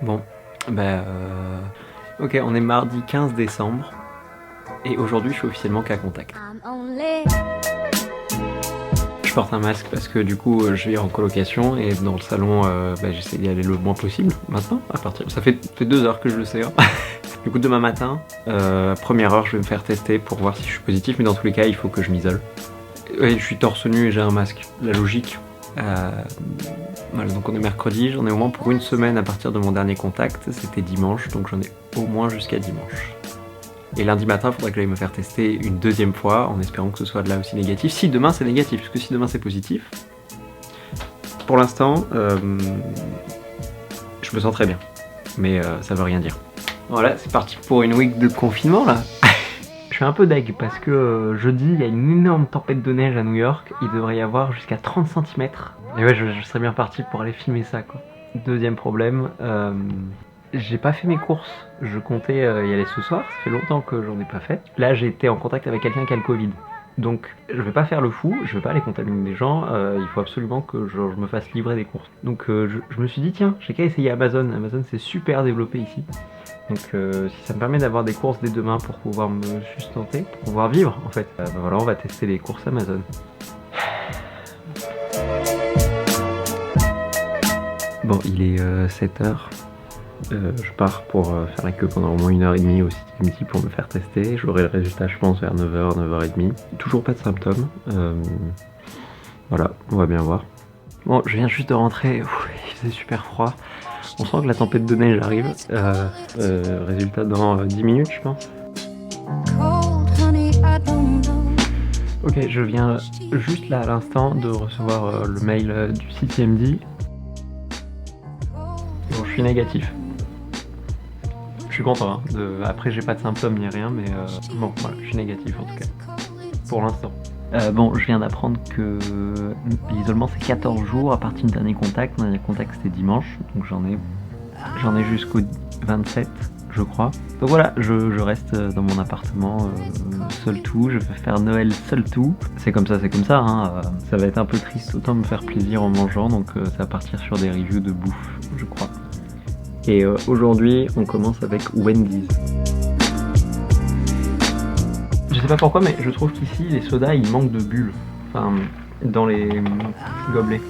Bon, ok, on est mardi 15 décembre et aujourd'hui je suis officiellement cas contact. Je porte un masque parce que du coup je vis en colocation et dans le salon j'essaie d'y aller le moins possible maintenant. Ça fait 2 heures que je le sais. Hein. Du coup demain matin, première heure je vais me faire tester pour voir si je suis positif, mais dans tous les cas il faut que je m'isole. Et je suis torse nu et j'ai un masque, la logique. Voilà, donc on est mercredi, j'en ai au moins pour une semaine à partir de mon dernier contact, c'était dimanche, donc j'en ai au moins jusqu'à dimanche. Et lundi matin, il faudra que j'aille me faire tester une deuxième fois, en espérant que ce soit là aussi négatif. Si demain c'est négatif, parce que si demain c'est positif, pour l'instant, je me sens très bien, mais ça veut rien dire. Voilà, c'est parti pour une week de confinement là. Je suis un peu deg parce que jeudi il y a une énorme tempête de neige à New York, il devrait y avoir jusqu'à 30 cm. Et ouais, je serais bien parti pour aller filmer ça quoi. Deuxième problème, j'ai pas fait mes courses, je comptais y aller ce soir, ça fait longtemps que j'en ai pas fait. Là j'ai été en contact avec quelqu'un qui a le Covid, donc je vais pas faire le fou, je vais pas aller contaminer les gens, il faut absolument que je me fasse livrer des courses. Donc je me suis dit tiens, j'ai qu'à essayer Amazon, Amazon c'est super développé ici. Donc si ça me permet d'avoir des courses dès demain pour pouvoir me sustenter, pour pouvoir vivre en fait, voilà, on va tester les courses Amazon. Bon, il est 7h, je pars pour faire la queue pendant au moins 1h30 au CityMD pour me faire tester. J'aurai le résultat je pense vers 9h, 9h30. Toujours pas de symptômes, voilà, on va bien voir. Bon, je viens juste de rentrer, il faisait super froid. On sent que la tempête de neige arrive. Résultat dans 10 minutes, je pense. Ok, je viens juste là à l'instant de recevoir le mail du CityMD. Bon, je suis négatif. Je suis content. Hein, après, j'ai pas de symptômes ni rien, mais bon, voilà, je suis négatif en tout cas. Pour l'instant. Bon, je viens d'apprendre que l'isolement c'est 14 jours à partir du dernier contact. Mon dernier contact c'était dimanche, donc j'en ai jusqu'au 27, je crois. Donc voilà, je reste dans mon appartement seul tout, je vais faire Noël seul tout. C'est comme ça, hein. Ça va être un peu triste, autant me faire plaisir en mangeant, donc ça va partir sur des reviews de bouffe, je crois. Et aujourd'hui, on commence avec Wendy's. Je sais pas pourquoi, mais je trouve qu'ici, les sodas, ils manquent de bulles. Enfin, dans les gobelets.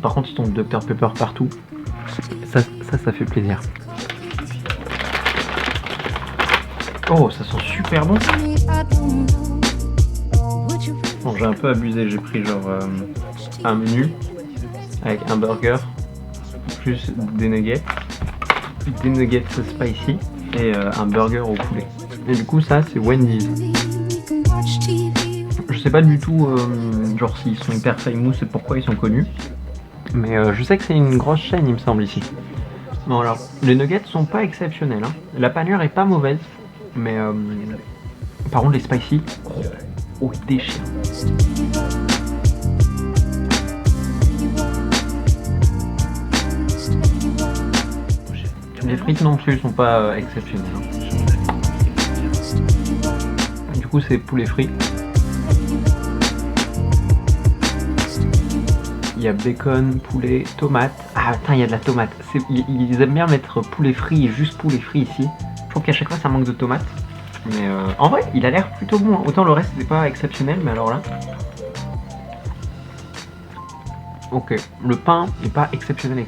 Par contre, ils tombent Dr Pepper partout. Ça fait plaisir. Oh, ça sent super bon. Bon, j'ai un peu abusé. J'ai pris genre un menu avec un burger, plus des nuggets spicy et un burger au poulet. Et du coup ça c'est Wendy's. Je sais pas du tout genre s'ils sont hyper famous et pourquoi ils sont connus. Mais je sais que c'est une grosse chaîne il me semble ici. Bon alors, les nuggets sont pas exceptionnels. Hein. La panure est pas mauvaise. Mais par contre les spicy, oh ils déchirent. Les frites non plus sont pas exceptionnelles. Hein. Du coup c'est poulet frit. Il y a bacon, poulet, tomate. Ah putain il y a de la tomate. Ils aiment bien mettre poulet frit et juste poulet frit ici. Je trouve qu'à chaque fois ça manque de tomate. Mais en vrai il a l'air plutôt bon. Hein. Autant le reste c'était pas exceptionnel, mais alors là. Ok, le pain n'est pas exceptionnel.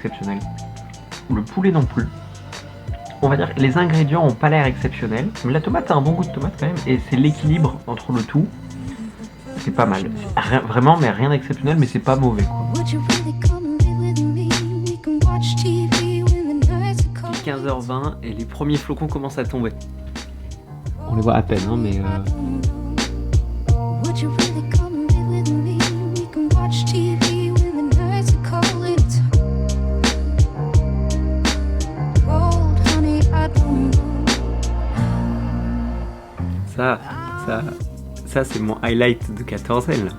Le poulet non plus. On va dire que les ingrédients ont pas l'air exceptionnels, mais la tomate a un bon goût de tomate quand même, et c'est l'équilibre entre le tout. C'est pas mal. Vraiment, mais rien d'exceptionnel, mais c'est pas mauvais. 15h20 et les premiers flocons commencent à tomber. On les voit à peine, hein, mais... Ça c'est mon highlight de 14L.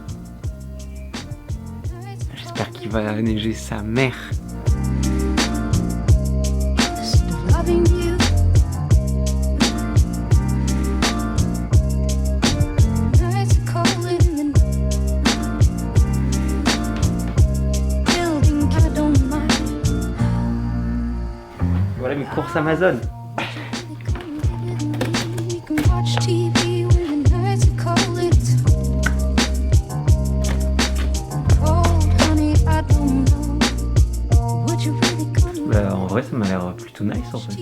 J'espère qu'il va neiger sa mère. Voilà mes courses Amazon. Bah, en vrai, ça m'a l'air plutôt nice en fait.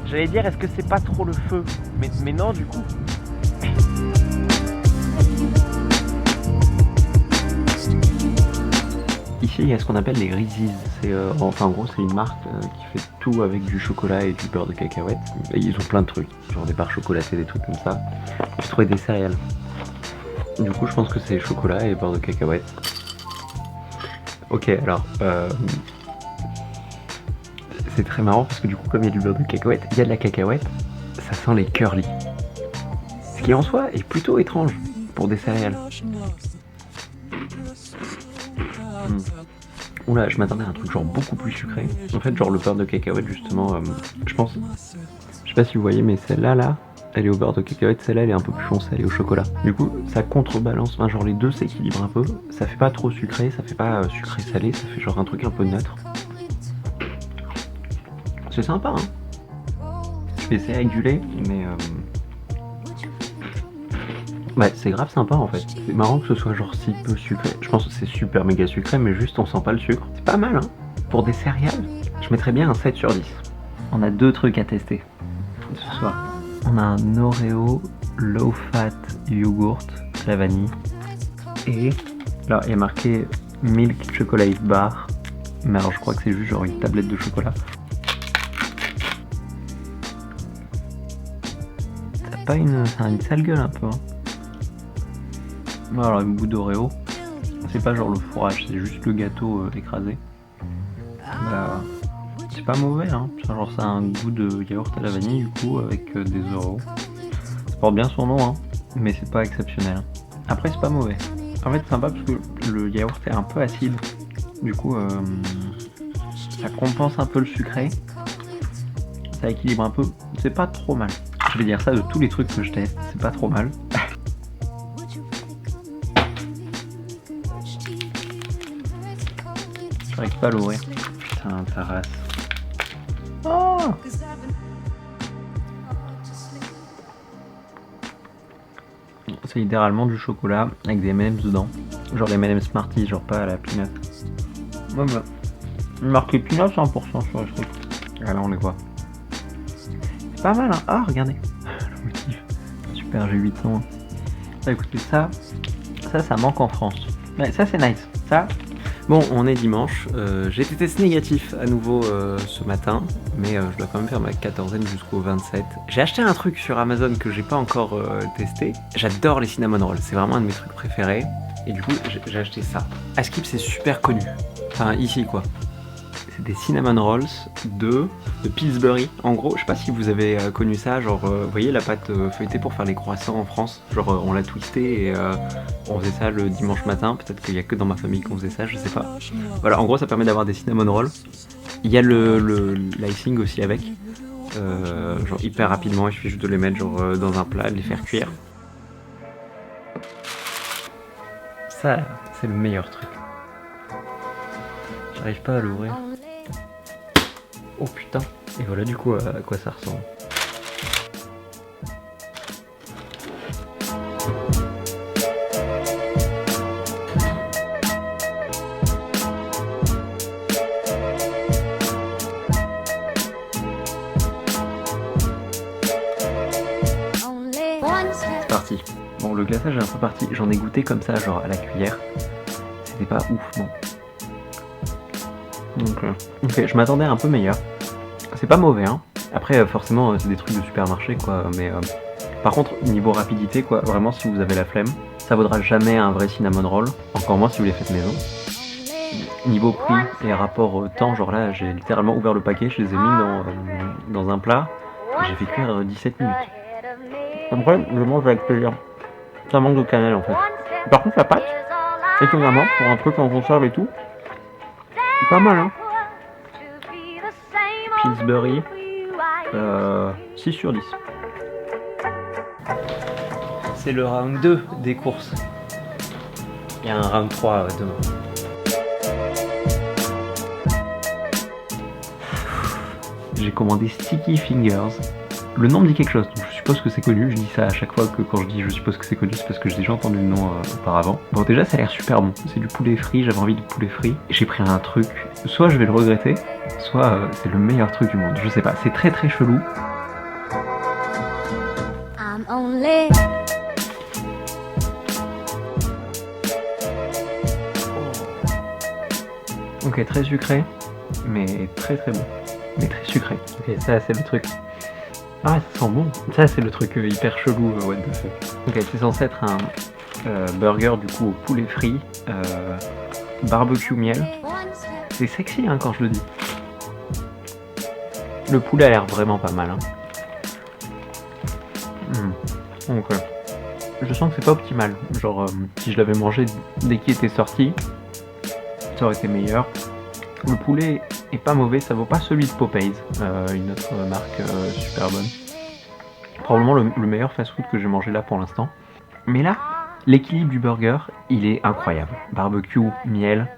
J'allais dire, est-ce que c'est pas trop le feu? Mais non, du coup. Ici, il y a ce qu'on appelle les Reese's. Enfin, en gros, c'est une marque qui fait tout avec du chocolat et du beurre de cacahuète. Et ils ont plein de trucs, genre des barres chocolatées, des trucs comme ça. J'ai trouvé des céréales. Du coup, je pense que c'est chocolat et beurre de cacahuète. Ok, alors... c'est très marrant parce que du coup, comme il y a du beurre de cacahuète, il y a de la cacahuète, ça sent les curly. Ce qui en soi est plutôt étrange pour des céréales. Oula, je m'attendais à un truc genre beaucoup plus sucré. En fait, genre le beurre de cacahuète, justement, je pense... Je sais pas si vous voyez, mais celle-là, là, elle est au beurre de cacahuète, celle-là, elle est un peu plus foncée, elle est au chocolat. Du coup, ça contrebalance, enfin, genre les deux s'équilibrent un peu. Ça fait pas trop sucré, ça fait pas sucré-salé, ça fait genre un truc un peu neutre. C'est sympa, hein. Je vais essayer avec du lait, mais... Ouais, c'est grave sympa en fait. C'est marrant que ce soit genre si peu sucré. Je pense que c'est super méga sucré, mais juste on sent pas le sucre. C'est pas mal, hein. Pour des céréales, je mettrais bien un 7 sur 10. On a deux trucs à tester ce soir. On a un Oreo low fat yogourt à la vanille. Et là, il y a marqué Milk Chocolate Bar. Mais alors je crois que c'est juste genre une tablette de chocolat. Ça a une sale gueule un peu, hein. Alors le goût d'Oreo, c'est pas genre le fourrage, c'est juste le gâteau écrasé. Bah, c'est pas mauvais, hein. Genre ça a un goût de yaourt à la vanille du coup avec des Oreos. Ça porte bien son nom, hein, mais c'est pas exceptionnel. Après c'est pas mauvais. En fait c'est sympa parce que le yaourt est un peu acide. Du coup ça compense un peu le sucré. Ça équilibre un peu. C'est pas trop mal. Je vais dire ça de tous les trucs que je teste, c'est pas trop mal. J'arrive pas à l'ouvrir. Putain, ta race. Oh! C'est littéralement du chocolat avec des M&M's dedans. Genre les M&M's Smarties, genre pas à la peanut. Ouais, bah. Marqué peanut 100% sur le truc. Ah là, on les voit. C'est pas mal, hein. Ah, regardez. Le motif. Super, j'ai 8 ans. Ah, écoutez, ça manque en France. Ouais, ça c'est nice. Ça. Bon, on est dimanche, j'ai été testé négatif à nouveau ce matin, mais je dois quand même faire ma quatorzaine jusqu'au 27. J'ai acheté un truc sur Amazon que j'ai pas encore testé. J'adore les cinnamon rolls, c'est vraiment un de mes trucs préférés. Et du coup, j'ai acheté ça. Askip, c'est super connu. Enfin, ici quoi. C'est des cinnamon rolls de Pillsbury. En gros, je sais pas si vous avez connu ça, genre, vous voyez la pâte feuilletée pour faire les croissants en France. Genre, on l'a twisté et on faisait ça le dimanche matin. Peut-être qu'il y a que dans ma famille qu'on faisait ça, je sais pas. Voilà, en gros, ça permet d'avoir des cinnamon rolls. Il y a l'icing aussi avec. Genre hyper rapidement, il suffit juste de les mettre genre dans un plat, de les faire cuire. Ça, c'est le meilleur truc. J'arrive pas à l'ouvrir. Oh putain. Et voilà du coup à quoi ça ressemble. C'est parti. Bon, le glaçage est un peu parti. J'en ai goûté comme ça, genre à la cuillère. C'était pas ouf, non. Donc, ok, je m'attendais à un peu meilleur. C'est pas mauvais, hein. Après, forcément, c'est des trucs de supermarché, quoi. Mais par contre, niveau rapidité, quoi, vraiment, si vous avez la flemme, ça vaudra jamais un vrai cinnamon roll. Encore moins si vous les faites maison. Niveau prix et rapport temps, genre là j'ai littéralement ouvert le paquet, je les ai mis dans un plat et j'ai fait cuire 17 minutes. Après, je mange avec plaisir. Ça manque de cannelle en fait. Par contre la pâte, étonnamment, pour un truc en conserve et tout, pas mal hein. Pillsbury, 6 sur 10. C'est le round 2 des courses. Il y a un round 3 demain. J'ai commandé Sticky Fingers. Le nom me dit quelque chose, donc je suppose que c'est connu. Je dis ça à chaque fois que quand je dis je suppose que c'est connu, c'est parce que j'ai déjà entendu le nom auparavant. Bon, déjà ça a l'air super bon. C'est du poulet frit, j'avais envie de poulet frit. J'ai pris un truc, soit je vais le regretter, soit c'est le meilleur truc du monde. Je sais pas, c'est très très chelou. Ok, très sucré, mais très très bon. Mais très sucré. Ok, ça c'est le truc. Ah, ça sent bon. Ça c'est le truc hyper chelou, what the fuck. Ok, c'est censé être un burger du coup au poulet frit, barbecue miel. C'est sexy hein, quand je le dis. Le poulet a l'air vraiment pas mal. Hein. Donc, je sens que c'est pas optimal. Genre, si je l'avais mangé dès qu'il était sorti, ça aurait été meilleur. Le poulet est pas mauvais, ça vaut pas celui de Popeyes, une autre marque super bonne. Probablement le meilleur fast-food que j'ai mangé là pour l'instant. Mais là, l'équilibre du burger, il est incroyable. Barbecue, miel,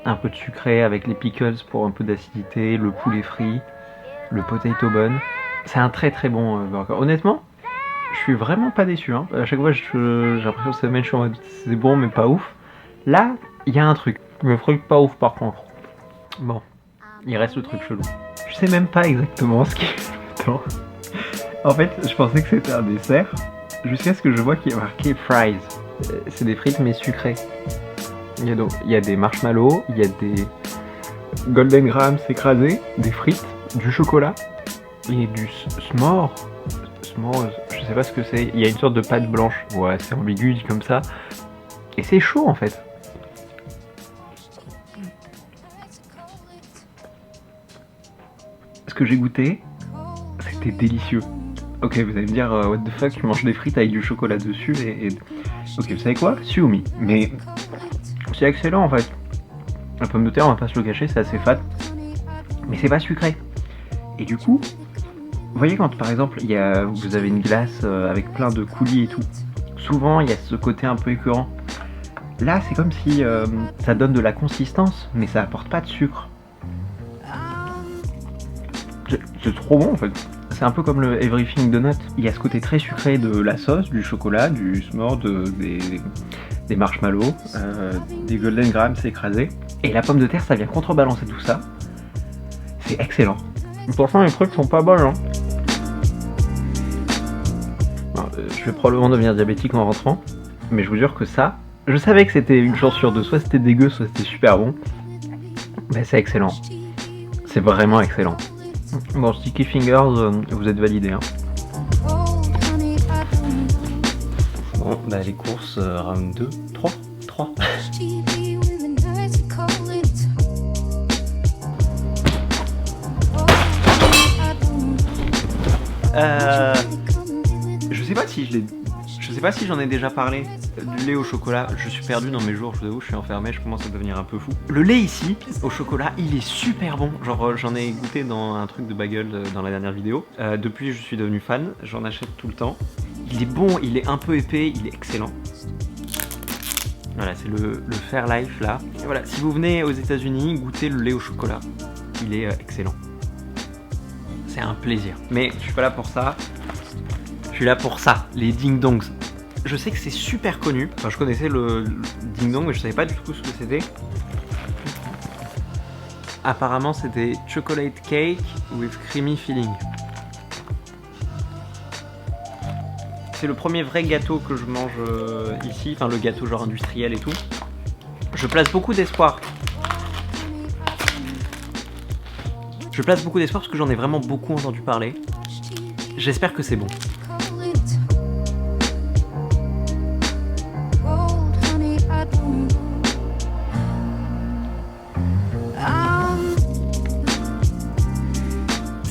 un peu de sucré avec les pickles pour un peu d'acidité, le poulet frit, le potato bun. C'est un très très bon burger. Honnêtement, je suis vraiment pas déçu. Hein. À chaque fois, j'ai l'impression que cette semaine, je suis en mode c'est bon, mais pas ouf. Là, il y a un truc. Le truc pas ouf par contre. Bon, il reste le truc chelou. Je sais même pas exactement ce qui est dedans. En fait, je pensais que c'était un dessert, jusqu'à ce que je vois qu'il y a marqué fries. C'est des frites mais sucrées. Il y a des marshmallows, il y a des golden grahams écrasés, des frites, du chocolat et du s'more. S'more, je sais pas ce que c'est. Il y a une sorte de pâte blanche. Ouais, c'est ambigu dit comme ça. Et c'est chaud en fait. Ce que j'ai goûté, c'était délicieux. Ok, vous allez me dire, what the fuck, tu manges des frites avec du chocolat dessus et... Ok, vous savez quoi? Suomi. Mais c'est excellent en fait. La pomme de terre, on va pas se le cacher, c'est assez fade. Mais c'est pas sucré. Et du coup, vous voyez quand par exemple, vous avez une glace avec plein de coulis et tout. Souvent, il y a ce côté un peu écœurant. Là, c'est comme si ça donne de la consistance, mais ça apporte pas de sucre. C'est trop bon en fait. C'est un peu comme le Everything Donut. Il y a ce côté très sucré de la sauce, du chocolat, du s'more, des marshmallows, des golden grahams écrasés. Et la pomme de terre, ça vient contrebalancer tout ça. C'est excellent. Pourtant, les trucs sont pas bons. Hein. Je vais probablement devenir diabétique en rentrant. Mais je vous jure que ça, je savais que c'était une chance sur deux. Soit c'était dégueu, soit c'était super bon. Mais c'est excellent. C'est vraiment excellent. Bon, Sticky Fingers, vous êtes validé. Hein. Bon, bah les courses, round 2, 3. Je sais pas si j'en ai déjà parlé. Du lait au chocolat, je suis perdu dans mes jours, je vous avoue, je suis enfermé, je commence à devenir un peu fou. Le lait ici, au chocolat, il est super bon. Genre, j'en ai goûté dans un truc de bagel dans la dernière vidéo. Depuis, je suis devenu fan, j'en achète tout le temps. Il est bon, il est un peu épais, il est excellent. Voilà, c'est le Fairlife là. Et voilà, si vous venez aux États-Unis, goûtez le lait au chocolat. Il est excellent. C'est un plaisir. Mais je suis pas là pour ça. Je suis là pour ça, les ding-dongs. Je sais que c'est super connu. Enfin, je connaissais le ding-dong, mais je savais pas du tout ce que c'était. Apparemment, c'était chocolate cake with creamy filling. C'est le premier vrai gâteau que je mange ici, enfin le gâteau genre industriel et tout. Je place beaucoup d'espoir. Je place beaucoup d'espoir parce que j'en ai vraiment beaucoup entendu parler. J'espère que c'est bon.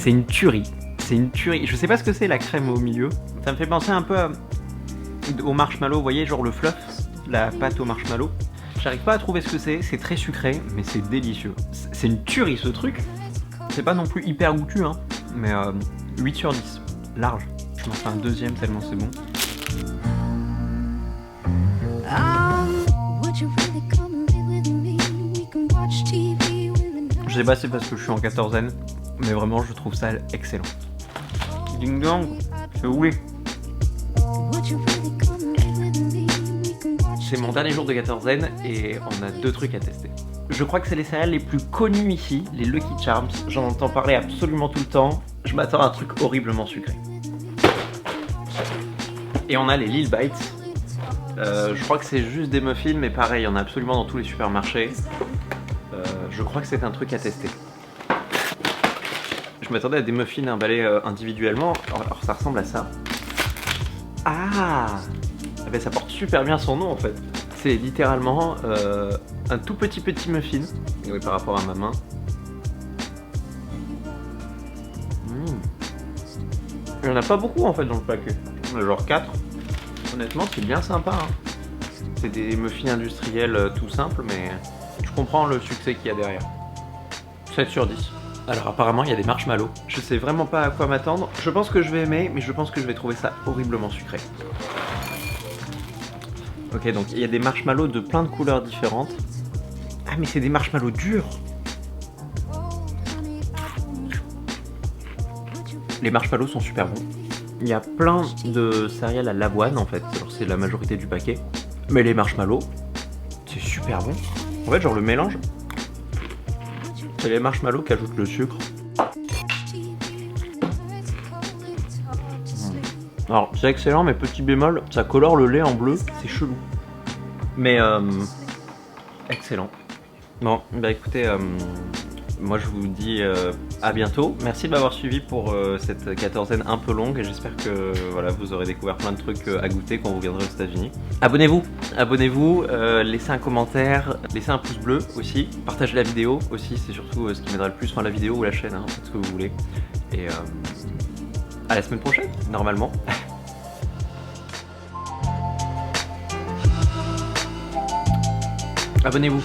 C'est une tuerie. C'est une tuerie. Je sais pas ce que c'est la crème au milieu. Ça me fait penser un peu au marshmallow, vous voyez, genre le fluff, la pâte au marshmallow. J'arrive pas à trouver ce que c'est très sucré, mais c'est délicieux. C'est une tuerie ce truc. C'est pas non plus hyper goûtu, hein, mais 8 sur 10, large. Je m'en fais un deuxième tellement c'est bon. Je sais pas si c'est parce que je suis en quatorzaine, mais vraiment je trouve ça excellent. Ding dong, c'est oui. C'est mon dernier jour de quatorzaine et on a 2 trucs à tester. Je crois que c'est les céréales les plus connues ici, les Lucky Charms. J'en entends parler absolument tout le temps. Je m'attends à un truc horriblement sucré. Et on a les Lil Bites. Je crois que c'est juste des muffins, mais pareil, il y en a absolument dans tous les supermarchés. Je crois que c'est un truc à tester. Je m'attendais à des muffins emballés individuellement. Alors ça ressemble à ça. Ah, eh ben, ça porte super bien son nom en fait. C'est littéralement un tout petit muffin. Oui, par rapport à ma main. Il n'y en a pas beaucoup en fait dans le paquet. Il y en a genre 4. Honnêtement, c'est bien sympa. Hein. C'est des muffins industriels tout simples, mais je comprends le succès qu'il y a derrière. 7 sur 10. Alors apparemment, il y a des marshmallows. Je sais vraiment pas à quoi m'attendre. Je pense que je vais aimer, mais je pense que je vais trouver ça horriblement sucré. Ok, donc il y a des marshmallows de plein de couleurs différentes. Ah, mais c'est des marshmallows durs. Les marshmallows sont super bons. Il y a plein de céréales à l'avoine en fait, c'est la majorité du paquet. Mais les marshmallows, c'est super bon. En fait, genre le mélange, c'est les marshmallows qui ajoutent le sucre. Alors c'est excellent, mais petit bémol, ça colore le lait en bleu, c'est chelou. Mais excellent. Bon, bah écoutez, moi je vous dis à bientôt. Merci de m'avoir suivi pour cette quatorzaine un peu longue et j'espère que voilà, vous aurez découvert plein de trucs à goûter quand vous viendrez aux États-Unis. Abonnez-vous, laissez un commentaire, laissez un pouce bleu aussi, partagez la vidéo aussi, c'est surtout ce qui m'aidera le plus, enfin la vidéo ou la chaîne, hein, faites ce que vous voulez. Et à la semaine prochaine, normalement. Abonnez-vous.